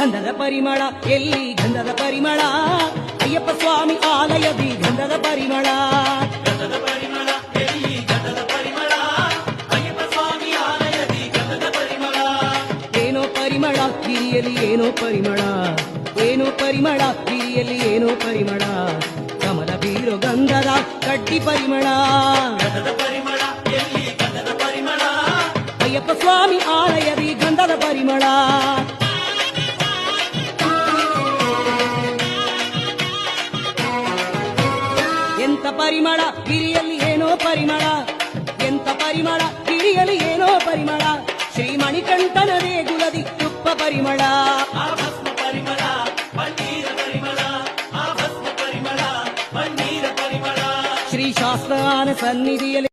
ಗಂಧದ ಪರಿಮಳ ಎಲ್ಲಿ ಗಂಧದ ಪರಿಮಳ ಅಯ್ಯಪ್ಪ ಸ್ವಾಮಿ ಆಲಯದಿ ಗಂಧದ ಪರಿಮಳ ಗಂಧದ ಪರಿಮಳ ಎಲ್ಲಿ ಗಂಧದ ಪರಿಮಳ ಅಯ್ಯಪ್ಪ ಸ್ವಾಮಿ ಆಲಯದಿ ಗಂಧದ ಪರಿಮಳ ಏನೋ ಪರಿಮಳ ಗಿರಿಯಲ್ಲಿ ಏನೋ ಪರಿಮಳ ಏನೋ ಪರಿಮಳ ಗಿರಿಯಲ್ಲಿ ಏನೋ ಪರಿಮಳ ಕಮಲ ಬೀರೋ ಗಂಧದ ಕಡ್ಡಿ ಪರಿಮಳ ಗಂಧದ ಪರಿಮಳ ಎಲ್ಲಿ ಗಂಧದ ಪರಿಮಳ ಅಯ್ಯಪ್ಪ ಸ್ವಾಮಿ ಆಲಯದಿ ಗಂಧದ ಪರಿಮಳ ಎಂತ ಪರಿಮಳ ಗಿರಿಯಲ್ಲಿ ಏನೋ ಪರಿಮಳ ಎಂತ ಪರಿಮಳ ಗಿರಿಯಲ್ಲಿ ಏನೋ ಪರಿಮಳ ಶ್ರೀ ಮಣಿಕಂಠನ ದೇಗುಲದಿ ತುಪ್ಪ ಪರಿಮಳ ಆ ಭಸ್ಮ ಪರಿಮಳ ಪನ್ನೀರ ಪರಿಮಳ ಆ ಭಸ್ಮ ಪರಿಮಳ ಪನ್ನೀರ ಪರಿಮಳ ಶ್ರೀ ಶಾಸ್ತ್ರಾನ ಸನ್ನಿಧಿಯಲ್ಲಿ